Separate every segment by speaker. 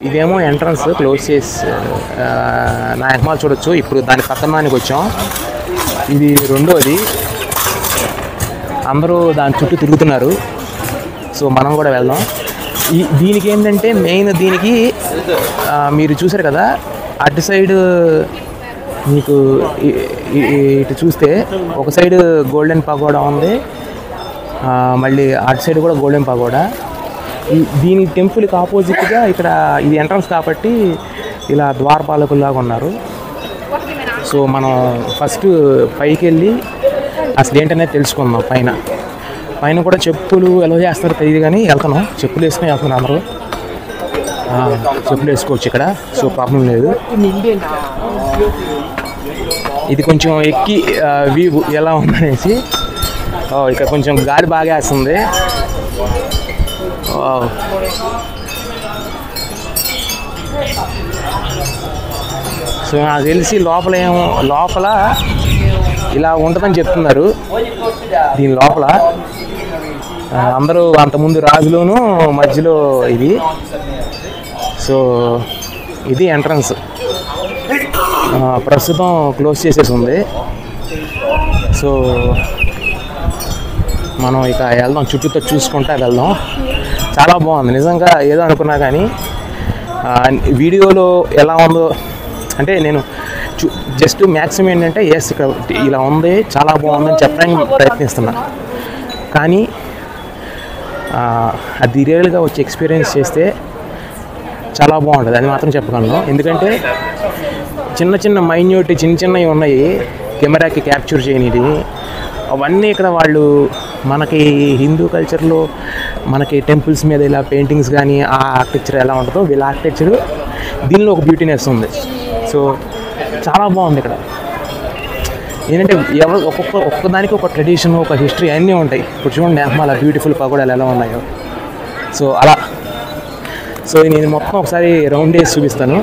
Speaker 1: ఇదేమో entrance close చేసి నా ఎహమాల్ చూడొచ్చు. ఇప్పుడు దాని పక్కనానికి వచ్చాం. ఇది రెండోది. అందరూ దాని చుట్టూ తిరుగుతున్నారు. సో మనం కూడా వెళ్దాం. దీనికి ఏంటంటే మెయిన్ దీనికి మీరు చూసారు కదా, అటు సైడ్ మీకు ఇటు చూస్తే ఒక సైడ్ గోల్డెన్ పగోడా ఉంది, మళ్ళీ అటు సైడ్ కూడా గోల్డెన్ పగోడా. దీని టెంపుల్కి ఆపోజిట్గా ఇక్కడ ఇది ఎంట్రన్స్ కాబట్టి ఇలా ద్వారపాలకుల్లాగా ఉన్నారు. సో మనం ఫస్ట్ పైకి వెళ్ళి అసలు ఏంటనేది తెలుసుకుందాం. పైన కూడా చెప్పులు ఎలా చేస్తారో తెలియదు కానీ వెళ్తున్నాం. చెప్పులు వేసుకొని వెళ్తున్నాం అందరూ. చెప్పులు వేసుకోవచ్చు ఇక్కడ, సో ప్రాబ్లం లేదు. ఇది కొంచెం ఎక్కి వ్యూ ఎలా ఉందనేసి. ఇక్కడ కొంచెం గాలి బాగా వేస్తుంది. సో నాకు తెలిసి లోపల ఇలా ఉంటుందని చెప్తున్నారు. దీని లోపల అందరూ అంతకుముందు రాజులోను మధ్యలో ఇది. సో ఇది ఎంట్రన్స్. ప్రస్తుతం క్లోజ్ చేసేసి ఉంది. సో మనం ఇక వెళ్దాం, చుట్టూతో చూసుకుంటా వెళ్దాం. చాలా బాగుంది నిజంగా. ఏదో అనుకున్నా కానీ వీడియోలో ఎలా ఉందో అంటే నేను జస్ట్ మ్యాక్సిమం ఏంటంటే ఎస్ ఇక్కడ ఇలా ఉంది, చాలా బాగుందని చెప్పడానికి ప్రయత్నిస్తున్నా. కానీ అది రియల్గా వచ్చి ఎక్స్పీరియన్స్ చేస్తే చాలా బాగుంటుంది, అది మాత్రం చెప్పగలను. ఎందుకంటే చిన్న మైన్యూట్ చిన్నవి ఉన్నాయి కెమెరాకి క్యాప్చర్ చేయనిది. అవన్నీ ఇక్కడ వాళ్ళు మనకి హిందూ కల్చర్లో మనకి టెంపుల్స్ మీద ఇలా పెయింటింగ్స్ కానీ ఆ ఆర్కిటెక్చర్ ఎలా ఉంటుందో వీళ్ళ ఆర్కిటెక్చర్ దీనిలో ఒక బ్యూటీనెస్ ఉంది. సో చాలా బాగుంది ఇక్కడ. ఏంటంటే ఒక్కొక్కదానికి ఒక ట్రెడిషన్, ఒక హిస్టరీ అన్నీ ఉంటాయి. ఇప్పుడు చూడండి అలా బ్యూటిఫుల్ పగోడాలు ఎలా ఉన్నాయో. సో అలా నేను మొత్తం ఒకసారి రౌండ్ వేసి చూపిస్తాను.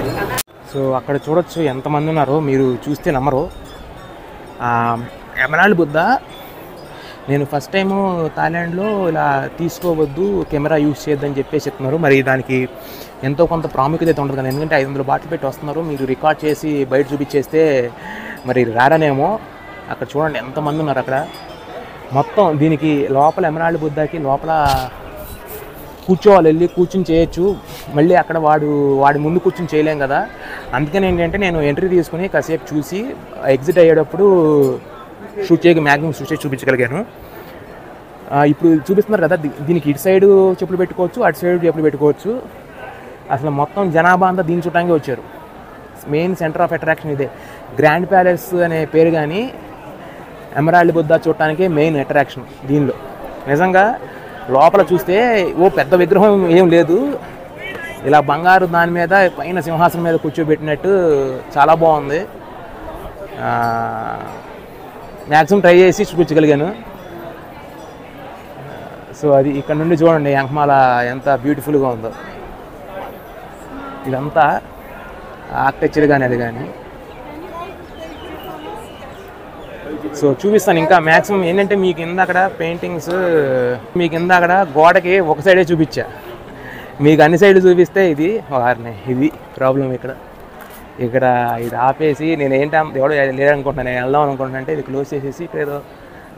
Speaker 1: సో అక్కడ చూడొచ్చు ఎంతమంది ఉన్నారో, మీరు చూస్తే నమ్మరు. ఎమరాల్డ్ బుద్ధ నేను ఫస్ట్ టైము థాయిలాండ్లో ఇలా తీసుకోవద్దు, కెమెరా యూజ్ చేయొద్దని చెప్పేసి చెప్తున్నారు. మరి దానికి ఎంతో కొంత ప్రాముఖ్యత ఉంటుంది కదా, ఎందుకంటే 500 బాటిల్ పెట్టి వస్తున్నారు. మీరు రికార్డ్ చేసి బయట చూపించేస్తే మరి రారనేమో. అక్కడ చూడండి ఎంతమంది ఉన్నారు అక్కడ. మొత్తం దీనికి లోపల ఎమరాల్డ్ బుద్ధకి లోపల కూర్చోవాలి, వెళ్ళి కూర్చుని చేయొచ్చు. మళ్ళీ అక్కడ వాడి ముందు కూర్చుని చేయలేం కదా. అందుకని ఏంటంటే నేను ఎంట్రీ తీసుకుని కాసేపు చూసి ఎగ్జిట్ అయ్యేటప్పుడు మ్యాక్సిమం షూట్ చేసి చూపించగలిగాను. ఇప్పుడు చూపిస్తున్నారు కదా, దీనికి ఇటు సైడు చెప్పులు పెట్టుకోవచ్చు, అటు సైడ్ చెప్పులు పెట్టుకోవచ్చు. అసలు మొత్తం జనాభా అంతా దీన్ని చూడటానికి వచ్చారు. మెయిన్ సెంటర్ ఆఫ్ అట్రాక్షన్ ఇదే. గ్రాండ్ ప్యాలెస్ అనే పేరు కానీ ఎమరాల్డ్ బుద్ధ చూడటానికి మెయిన్ అట్రాక్షన్ దీనిలో. నిజంగా లోపల చూస్తే పెద్ద విగ్రహం ఏం లేదు, ఇలా బంగారు దాని మీద పైన సింహాసనం మీద కూర్చోబెట్టినట్టు చాలా బాగుంది. మ్యాక్సిమం ట్రై చేసి చూపించగలిగాను. సో అది ఇక్కడ నుండి చూడండి యాంక్మాల ఎంత బ్యూటిఫుల్గా ఉందో. ఇదంతా ఆర్కిటెక్చర్ కానీ అది కానీ. సో చూపిస్తాను ఇంకా మ్యాక్సిమం. ఏంటంటే మీ కింద అక్కడ పెయింటింగ్స్, మీ కింద అక్కడ గోడకి ఒక సైడే చూపించా, మీకు అన్ని సైడ్లు చూపిస్తే ఇది ప్రాబ్లం. ఇక్కడ ఇది ఆపేసి నేను ఎవడో లేదనుకుంటున్నాను, నేను వెళ్దాం అనుకుంటున్నా అంటే ఇది క్లోజ్ చేసేసి ఇక్కడ ఏదో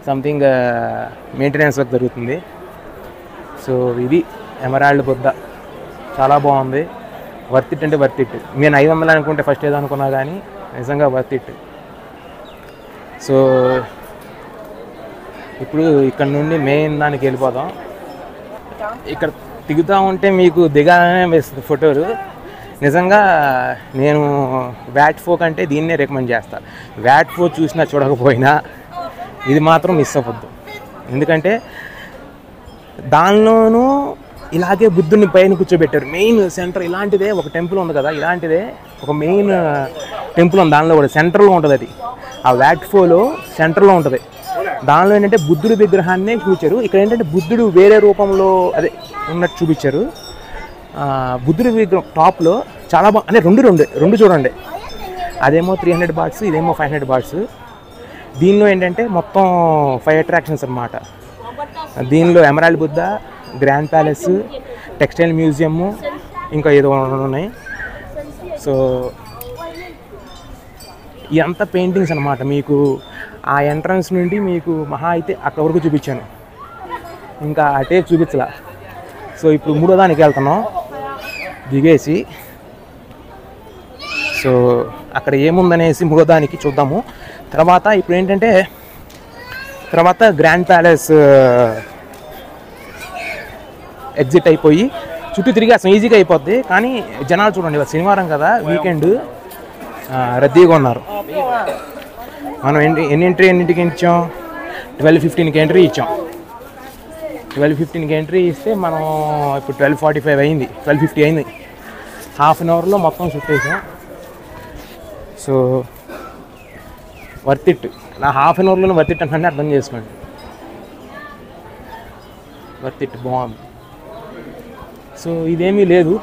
Speaker 1: సంథింగ్ మెయింటెనెన్స్ వర్క్ జరుగుతుంది. సో ఇది ఎమరాల్డ్ బుద్ధ చాలా బాగుంది. వర్త్ ఇట్ అంటే వర్త్ ఇట్. నేను 500 అనుకుంటే ఫస్ట్ ఏదో అనుకున్నా కానీ నిజంగా వర్త్ ఇట్. సో ఇప్పుడు ఇక్కడ నుండి మెయిన్ దానికి వెళ్ళిపోదాం. ఇక్కడ దిగుతూ ఉంటే మీకు దిగానే వేస్తుంది ఫోటోలు. నిజంగా నేను వ్యాట్ ఫో కంటే దీన్నే రికమెండ్ చేస్తాను. వ్యాట్ ఫో చూసినా చూడకపోయినా ఇది మాత్రం మిస్ అవ్వద్దు. ఎందుకంటే దానిలోనూ ఇలాగే బుద్ధుని పైన కూర్చోబెట్టారు. మెయిన్ సెంటర్ ఇలాంటిదే ఒక టెంపుల్ ఉంది కదా, ఇలాంటిదే ఒక మెయిన్ టెంపుల్ ఉంది. దానిలో కూడా సెంటర్లో ఉంటుంది అది. ఆ వ్యాట్ ఫోలో సెంటర్లో ఉంటుంది. దానిలో ఏంటంటే బుద్ధుడి విగ్రహాన్నే చూపించారు. ఇక్కడ ఏంటంటే బుద్ధుడు వేరే రూపంలో ఉన్నట్టు చూపించారు. బుద్ధుడి విగ్రహం టాప్లో చాలా అంటే రెండు చూడండి. అదేమో 300 బాట్స్, ఇదేమో 500 బాట్స్. దీనిలో ఏంటంటే మొత్తం 5 అట్రాక్షన్స్ అన్నమాట. దీనిలో emerald Buddha, grand palace, textile museum, ఇంకా ఏదో ఉన్నాయి. సో ఎంత పెయింటింగ్స్ అనమాట. మీకు ఆ ఎంట్రన్స్ నుండి మీకు మహా అయితే అక్కడ వరకు చూపించాను, ఇంకా అటే చూపించలా. సో ఇప్పుడు మూడో దానికి వెళ్తున్నాం దిగేసి. సో అక్కడ ఏముందనేసి మూడో దానికి చూద్దాము. తర్వాత ఇప్పుడు ఏంటంటే తర్వాత గ్రాండ్ ప్యాలెస్ ఎగ్జిట్ అయిపోయి చుట్టూ తిరిగి అసలు ఈజీగా అయిపోద్ది. కానీ జనాలు చూడండి, శనివారం కదా, వీకెండ్, రద్దీగా ఉన్నారు. మనం ఎన్నింటికి ఇచ్చాం? 12:15కి ఎంట్రీ ఇచ్చాం. 12:15కి ఎంట్రీ ఇస్తే మనం ఇప్పుడు 12:45 అయింది, 12:50 అయింది. హాఫ్ అన్ అవర్లో మొత్తం చుట్టేసాం. So worth it. నా హాఫ్ అన్ అవర్లో వర్త్ ఇట్ అంటే అర్థం చేసుకోండి. వర్త్ ఇట్, బాగుంది. సో ఇదేమీ లేదు,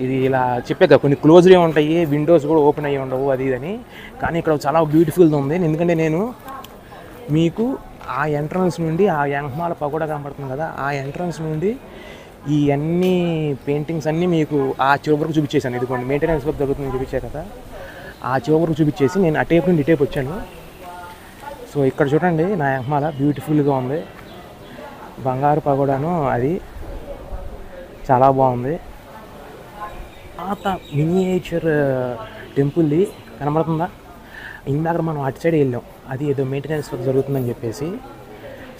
Speaker 1: ఇది ఇలా చెప్పాక కొన్ని క్లోజ్గా ఉంటాయి, విండోస్ కూడా ఓపెన్ అయ్యి ఉండవు, అది ఇదని. కానీ ఇక్కడ చాలా బ్యూటిఫుల్గా ఉంది. ఎందుకంటే నేను మీకు ఆ ఎంట్రన్స్ నుండి ఆ యాంగ్మాల పగోడా కనబడుతుంది కదా, ఆ ఎంట్రన్స్ నుండి ఈ అన్ని పెయింటింగ్స్ అన్నీ మీకు ఆ చివరి వరకు చూపించేసాను. ఇదిగోండి మెయింటెనెన్స్ వర్క్ జరుగుతుంది చూపించే కదా, ఆ చివరి వరకు చూపించేసి నేను అటేపు నుండి ఇటేపు వచ్చాను. సో ఇక్కడ చూడండి నా యాంగ్మాల బ్యూటిఫుల్గా ఉంది, బంగారు పగోడాను, అది చాలా బాగుంది. పాత మినియేచర్ టెంపుల్ది కనబడుతుందా? ఇందాక మనం అటు సైడ్ వెళ్ళాం, అది ఏదో మెయింటెనెన్స్ వర్క్ జరుగుతుందని చెప్పేసి.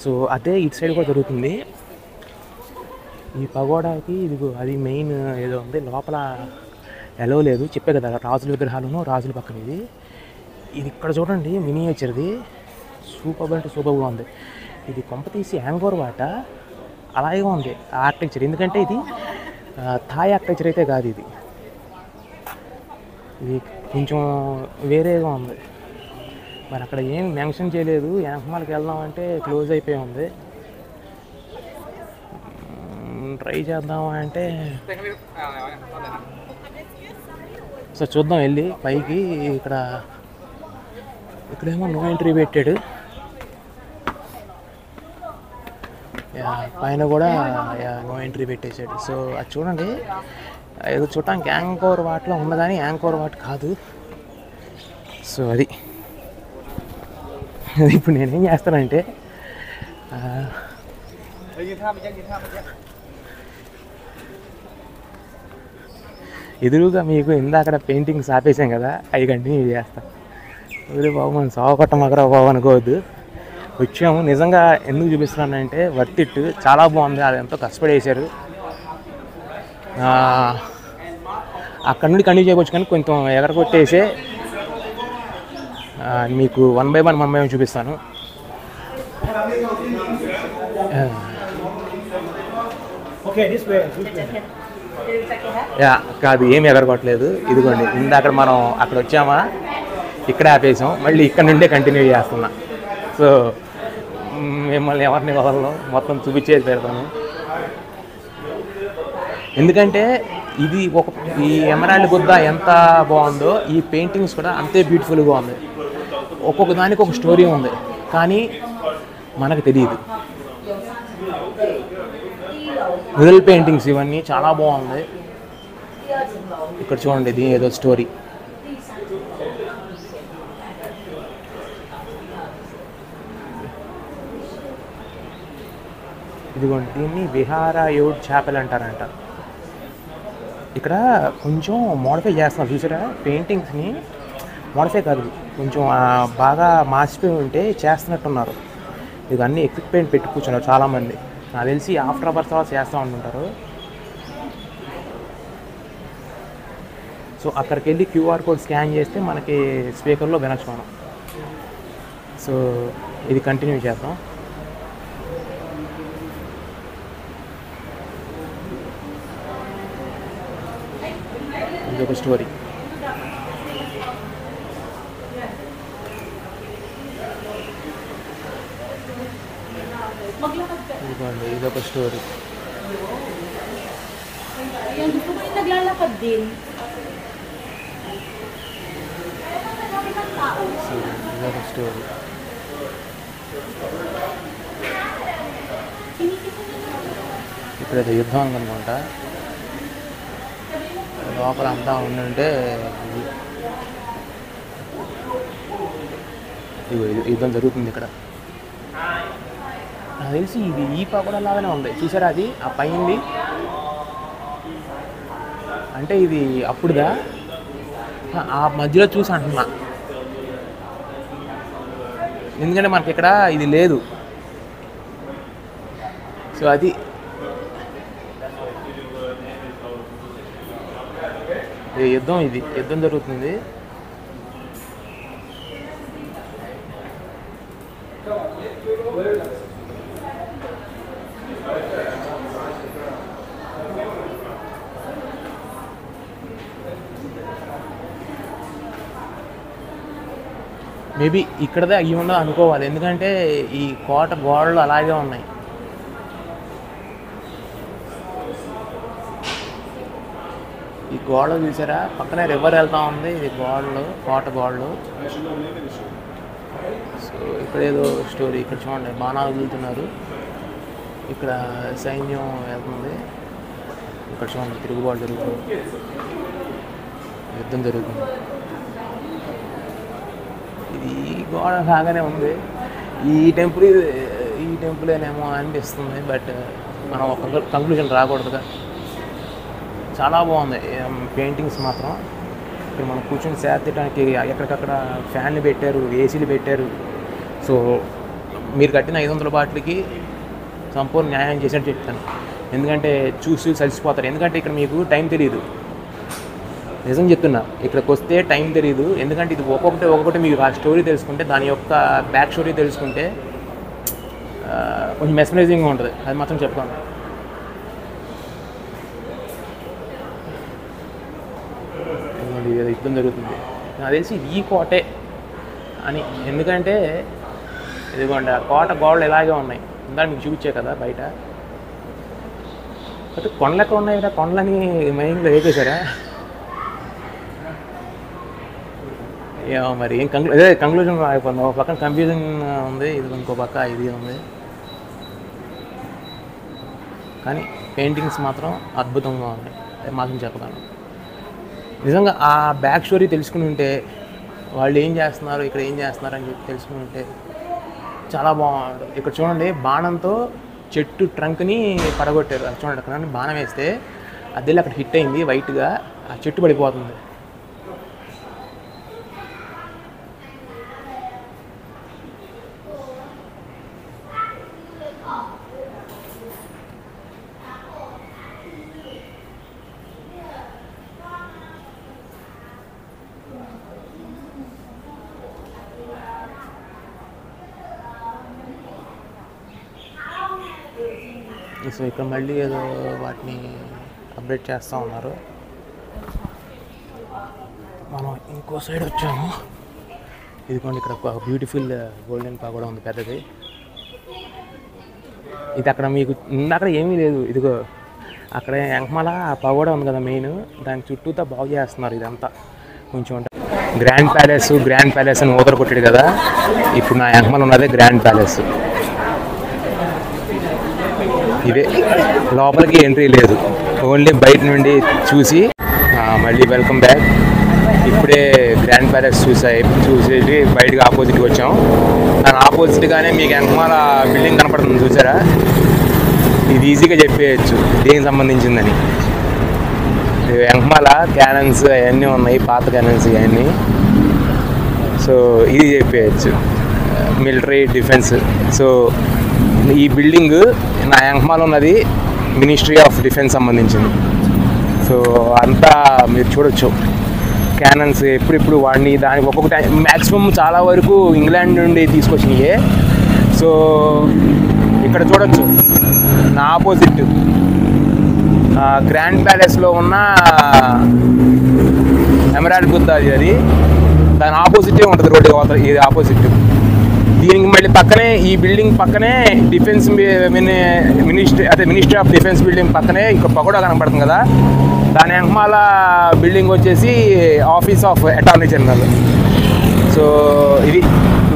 Speaker 1: సో అదే ఇటు సైడ్ కూడా జరుగుతుంది. ఈ పగోడాకి ఇదిగో అది మెయిన్ ఏదో ఉంది, లోపల ఎలో లేదు, చెప్పే కదా రాజుల విగ్రహాలను రాజుల పక్కన. ఇది ఇక్కడ చూడండి మినియేచర్ది, సూపర్ అంటే సూపర్గా ఉంది. ఇది కొంప తీసి యాంగోర్ వాట అలాగే ఉంది ఆర్కిటెక్చర్. ఎందుకంటే ఇది థాయ్ ఆర్కిటెక్చర్ అయితే కాదు, ఇది కొంచెం వేరేగా ఉంది. మరి అక్కడ ఏం మెన్షన్ చేయలేదు. యాంగ్మాల్కి వెళ్దామంటే క్లోజ్ అయిపోయి ఉంది. ట్రై చేద్దామా అంటే సో చూద్దాం వెళ్ళి పైకి. ఇక్కడేమో నో ఎంట్రీ పెట్టాడు, పైన కూడా నో ఎంట్రీ పెట్టేశాడు. సో అది చూడండి, ఏదో చూడటానికి యాంకోర్ వాట్లో ఉంది కానీ యాంకోర్ వాట్ కాదు. సో అది ఇప్పుడు నేనేం చేస్తానంటే ఎదురుగా మీకు ఇందాక పెయింటింగ్స్ ఆపేసాం కదా, అవి కంటిన్యూ చేస్తాను. అదే బాబు మనం సావకొట్ట మగరా బాబు అనుకోవద్దు. వచ్చాము, నిజంగా ఎందుకు చూపిస్తున్నానంటే వర్త్ ఇట్, చాలా బాగుంది. అది ఎంతో కష్టపడి వేశారు. అక్కడ నుండి కంటిన్యూ చేయవచ్చు కానీ కొంచెం ఎగరగొట్టేసే మీకు 1 by 1 చూపిస్తాను. కాదు, ఏమి ఎగరగొట్టలేదు. ఇదిగోండి ఇందాక మనం అక్కడ వచ్చామా, ఇక్కడ ఆపేసాం, మళ్ళీ ఇక్కడ నుండే కంటిన్యూ చేస్తున్నా. సో మిమ్మల్ని ఎవరిని వదలను, మొత్తం చూపించేది పెడతాను. ఎందుకంటే ఇది ఈ ఎమరాల్డ్ బుద్ధ ఎంత బాగుందో, ఈ పెయింటింగ్స్ కూడా అంతే బ్యూటిఫుల్గా ఉంది. ఒక్కొక్క దానికి ఒక స్టోరీ ఉంది, కానీ మనకు తెలియదు. మ్యూరల్ పెయింటింగ్స్ ఇవన్నీ చాలా బాగుంది. ఇక్కడ చూడండి, ఇది ఏదో స్టోరీ. ఇదిగోండి, దీన్ని విహారయోడ్ చాపెల్ అంటారంట. ఇక్కడ కొంచెం మోడిఫై చేస్తున్నారు చూసారా, పెయింటింగ్స్ని మోడిఫై కాదు, కొంచెం బాగా మార్చిపోయి ఉంటే చేస్తున్నట్టున్నారు. ఇది అన్నీ ఎక్విప్మెంట్ పెట్టి కూర్చున్నారు చాలామంది. నాకు తెలిసి ఆఫ్టర్ అవర్స్ తర్వాత చేస్తూ ఉంటుంటారు. సో అక్కడికి వెళ్ళి QR కోడ్ స్కాన్ చేస్తే మనకి స్పీకర్లో వినొచ్చు మనం. సో ఇది కంటిన్యూ చేద్దాం. ఇది ఒక స్టోరీ. ఇదిగోండి, ఇదొక స్టోరీ.
Speaker 2: Naglalakad din.
Speaker 1: ఇదొక స్టోరీ. ఇక్కడ ఏదో యుద్ధం అనుకుంటా, లోపల అంతా ఉండుంటే యుద్ధం జరుగుతుంది ఇక్కడ. నాకు తెలిసి ఇది ఈ పకోడా లాగానే ఉంది, చూసారా అది ఆ పైంది, అంటే ఇది అప్పుడుదా ఆ మధ్యలో చూసి అంటున్నా, ఎందుకంటే మనకి ఇక్కడ ఇది లేదు. సో అది యుద్ధం, ఇది యుద్ధం జరుగుతుంది. మేబీ ఇక్కడదే అయ్యి ఉండదు అనుకోవాలి, ఎందుకంటే ఈ కోట గోడలు అలాగే ఉన్నాయి. ఈ గోడలు చూసారా, పక్కనే రివర్ వెళ్తూ ఉంది, ఇది గోడలు, కోట గోడలు. సో ఇక్కడ ఏదో స్టోరీ, ఇక్కడ చూడండి బాణాలు వదులుతున్నారు, ఇక్కడ సైన్యం వెళ్తుంది, ఇక్కడ చూడండి తిరుగుబాటు జరుగుతుంది, యుద్ధం జరుగుతుంది. ఇది గోడ లాగానే ఉంది. ఈ టెంపులేనేమో అనిపిస్తుంది, బట్ మనం ఒక కంక్లూజన్ రాకూడదుగా. చాలా బాగుంది పెయింటింగ్స్ మాత్రం. ఇక్కడ మనం కూర్చొని సేదడానికి ఎక్కడికక్కడ ఫ్యాన్లు పెట్టారు, ఏసీలు పెట్టారు. సో మీరు కట్టిన 500 బాట్లకి సంపూర్ణ న్యాయం చేసినట్టు చెప్తాను, ఎందుకంటే చూసి కలిసిపోతారు. ఎందుకంటే ఇక్కడ మీకు టైం తెలియదు, నిజం చెప్తున్నా, ఇక్కడికి వస్తే టైం తెలియదు. ఎందుకంటే ఇది ఒక్కొక్కటి మీకు ఆ స్టోరీ తెలుసుకుంటే, దాని యొక్క బ్యాక్ స్టోరీ తెలుసుకుంటే కొంచెం మెస్మరైజింగ్గా ఉంటుంది, అది మాత్రం చెప్పాను. యుద్ధం జరుగుతుంది, నాకు తెలిసి ఈ కోటే అని, ఎందుకంటే ఇదిగోండి ఆ కోట గోడలు ఇలాగే ఉన్నాయి, ఇందాక మీకు చూపించే కదా బయట. అయితే కొండలు ఎక్కడ ఉన్నాయి కదా, కొండలని మైండ్లో వేసేసారా? ఏమో మరి ఏం కంక్లూజన్ అయిపోతుంది. ఒక పక్కన కన్ఫ్యూజన్ ఉంది, ఇది ఇంకో పక్క ఇది ఉంది, కానీ పెయింటింగ్స్ మాత్రం అద్భుతంగా ఉన్నాయి, మాత్రం చెప్పగలను. నిజంగా ఆ బ్యాక్ స్టోరీ తెలుసుకుని ఉంటే, వాళ్ళు ఏం చేస్తున్నారు, ఇక్కడ ఏం చేస్తున్నారు అని చెప్పి తెలుసుకుని ఉంటే చాలా బాగుంటుంది. ఇక్కడ చూడండి బాణంతో చెట్టు ట్రంక్ని పడగొట్టారు, అది చూడండి అక్కడ బాణం వేస్తే అద్దెలు అక్కడ హిట్ అయింది వైట్గా, ఆ చెట్టు పడిపోతుంది. సో ఇక్కడ మళ్ళీ ఏదో వాటిని అప్డేట్ చేస్తూ ఉన్నారు. మనం ఇంకో సైడ్ వచ్చాము, ఇదిగోండి ఇక్కడ ఒక బ్యూటిఫుల్ గోల్డెన్ పగోడా ఉంది పెద్దది. ఇది అక్కడ మీకు అక్కడ ఏమీ లేదు, ఇదిగో అక్కడ ఎంకమల ఆ పగోడా ఉంది కదా మెయిన్, దాని చుట్టూతో బాగు చేస్తున్నారు ఇదంతా. కొంచెం గ్రాండ్ ప్యాలెస్ అని ఊదర కొట్టాడు కదా, ఇప్పుడు నా ఎంకమల ఉన్నదే గ్రాండ్ ప్యాలెస్. ఇదే లోపలికి ఎంట్రీ లేదు, ఓన్లీ బయట నుండి చూసి మళ్ళీ వెల్కమ్ బ్యాక్. ఇప్పుడే గ్రాండ్ ప్యాలెస్ చూసేసి బయటకు ఆపోజిట్కి వచ్చాం. దాని ఆపోజిట్గానే మీకు వెనకమాల బిల్డింగ్ కనపడుతుంది చూసారా, ఇది ఈజీగా చెప్పేయచ్చు దేనికి సంబంధించిందని. వెనకమాల క్యానన్స్ అవన్నీ ఉన్నాయి, పాత క్యానన్స్ ఇవన్నీ. సో ఇది చెప్పేయచ్చు మిలిటరీ డిఫెన్స్. సో ఈ బిల్డింగ్ నా వెనకమాల ఉన్నది మినిస్ట్రీ ఆఫ్ డిఫెన్స్ సంబంధించింది. సో అంతా మీరు చూడొచ్చు, క్యానన్స్ ఎప్పుడిప్పుడు వాడిని దానికి ఒక్కొక్క టైం మ్యాక్సిమం చాలా వరకు ఇంగ్లాండ్ నుండి తీసుకొచ్చినాయే. సో ఇక్కడ చూడొచ్చు నా ఆపోజిట్ గ్రాండ్ ప్యాలెస్లో ఉన్న ఎమరాల్డ్ బుద్ధ అది దాని ఆపోజిటే ఉంటుంది రోడ్డు, ఇది ఆపోజిట్. దీనికి మళ్ళీ పక్కనే ఈ బిల్డింగ్ పక్కనే defence ministry of defence building పక్కనే ఇంకా పగోడా కనపడుతుంది కదా, దాని వెనకమాల బిల్డింగ్ వచ్చేసి office of attorney general. So ఇది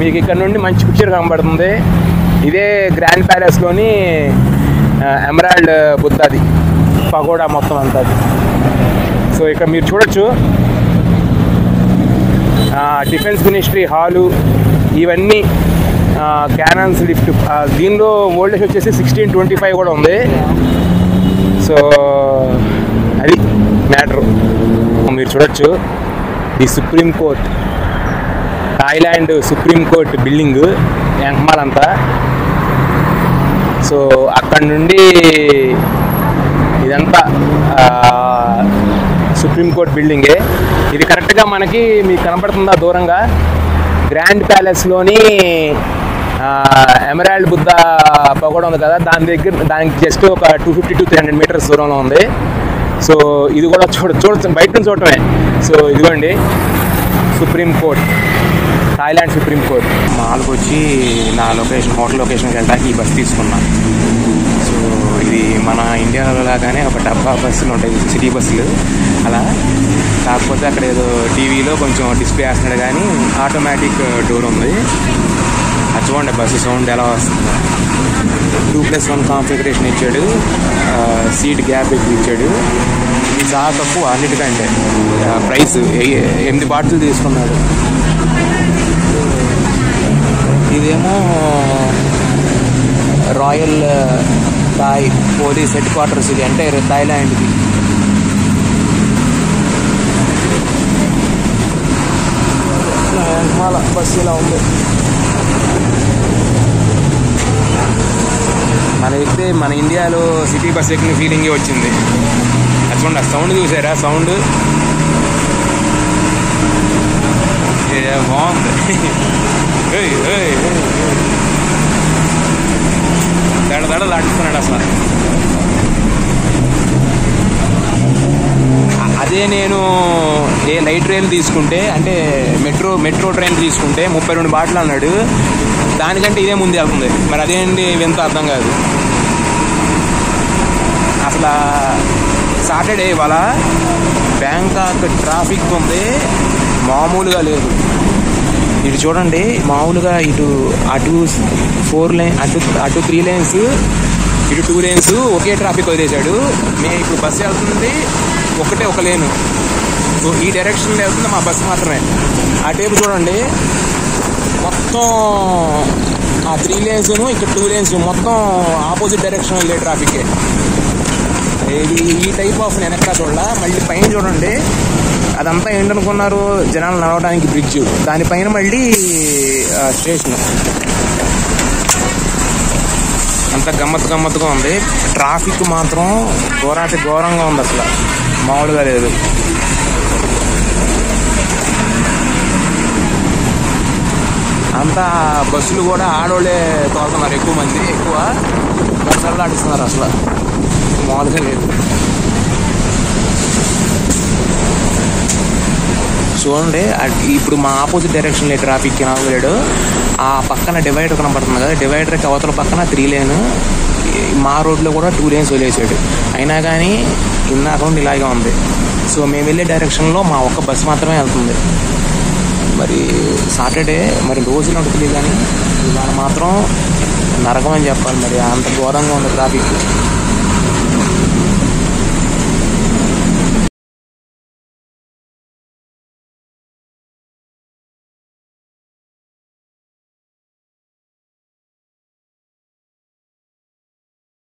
Speaker 1: మీకు ఇక్కడ నుండి మంచి పిక్చర్ కనబడుతుంది. ఇదే గ్రాండ్ ప్యాలెస్లోని ఎమరాల్డ్ బుద్ధది పగోడా మొత్తం అంతా అది. సో ఇక్కడ మీరు చూడొచ్చు డిఫెన్స్ మినిస్ట్రీ హాలు ఇవన్నీ, క్యానన్స్ లిఫ్ట్. దీనిలో వోల్టేజ్ వచ్చేసి 1625 కూడా ఉంది. సో అది మ్యాటర్. మీరు చూడొచ్చు the supreme court, Thailand supreme court building యాంగ్మాల్ అంతా. సో అక్కడ నుండి ఇదంతా సుప్రీంకోర్టు బిల్డింగే. ఇది కరెక్ట్గా మనకి మీకు కనపడుతుందా దూరంగా గ్రాండ్ ప్యాలెస్లోని ఎమరాల్డ్ బుద్ధ పగోడా ఉంది కదా, దానికి జస్ట్ ఒక 250 to 300 మీటర్స్ దూరంలో ఉంది. సో ఇది కూడా చూడొచ్చు బయట నుంచి చూడటమే. సో ఇదిగోండి సుప్రీంకోర్టు, థాయిలాండ్ సుప్రీంకోర్టు. మాల్కి వచ్చి నా హోటల్ లొకేషన్కి వెళ్ళడానికి ఈ బస్ తీసుకున్నా. సో ఇది మన ఇండియాలో లాగానే ఒక డబ్బా బస్సులు ఉంటాయి, సిటీ బస్సులు అలా. కాకపోతే అక్కడ ఏదో టీవీలో కొంచెం డిస్ప్లే వేస్తున్నాడు కానీ ఆటోమేటిక్ డోర్ ఉంది. అది చూడండి బస్సు సౌండ్ ఎలా వస్తుందో. 2+1 కాన్ఫిగరేషన్ ఇచ్చాడు, సీట్ గ్యాప్ ఎక్కువ ఇచ్చాడు. ఇది చాలా తక్కువ అన్నిటికంటే. ప్రైస్ 8 బాటిల్ తీసుకున్నాడు. ఇదేమో royal Thai police headquarters, ఇది అంటే థాయిలాండ్కి. బస్సు ఇలా ఉంది. మన ఇండియాలో సిటీ బస్ ఎక్కిన ఫీలింగే వచ్చింది. అది చూడండి, సౌండ్ చూసారా? సౌండ్ బాగుంది. దడదడలు ఆడుతున్నాడు అసలు. అదే నేను లైట్ రైల్ తీసుకుంటే, అంటే మెట్రో ట్రైన్ తీసుకుంటే 32 బాటిల్ అన్నాడు. దానికంటే ఇదే ముందు వెళ్తుంది. మరి అదేంటి వింత అర్థం కాదు అసలు. సాటర్డే ఇవాళ బ్యాంకాక్ ట్రాఫిక్ ఉంది, మామూలుగా లేదు. ఇటు చూడండి, మామూలుగా అటు 4 లేన్, అటు 3 లేన్స్, ఇటు 2 లేన్స్ ఒకే ట్రాఫిక్ వదిలేశాడు. మేము ఇప్పుడు బస్సు వెళ్తుంది ఒక లేను. సో ఈ డైరెక్షన్లో వెళ్తుంది మా బస్సు మాత్రమే. ఆ టేపు చూడండి, మొత్తం ఆ 3 లేన్స్ ఇక్కడ 2 లేన్స్ మొత్తం ఆపోజిట్ డైరెక్షన్ వెళ్ళే ట్రాఫికే. ఈ టైప్ ఆఫ్ నేను ఎక్కడ చూడాల. మళ్ళీ పైన చూడండి, అదంతా ఏంటనుకున్నారు, జనాలు నడవడానికి బ్రిడ్జ్, దానిపైన మళ్ళీ స్టేషన్. అంత గమ్మత్తుగా ఉంది. ట్రాఫిక్ మాత్రం ఘోరంగా ఉంది, అసలు మామూలుగా లేదు. అంతా బస్సులు కూడా ఆడోళ్ళే తోలుతున్నారు, ఎక్కువ మంది, ఎక్కువ బస్సులు ఆడిస్తున్నారు, అసలు మామూలుగా లేదు. చూడండి, ఇప్పుడు మా ఆపోజిట్ డైరెక్షన్లో ట్రాఫిక్ నాగలేడు. ఆ పక్కన డివైడర్ కనబడుతుంది కదా, డివైడర్కి అవతల పక్కన 3 లేన్, మా రోడ్లో కూడా 2 లేన్స్ వదిలేసాడు. అయినా కానీ ఇందాక నుండి ఇలాగే ఉంది. సో మేము వెళ్ళే డైరెక్షన్లో మా ఒక్క బస్సు మాత్రమే వెళ్తుంది. మరి సాటర్డే మరి రోజులు ఉంటుంది కానీ ఇవాళ మాత్రం నరకం అని చెప్పాలి. మరి అంత ఘోరంగా ఉంది ట్రాఫిక్.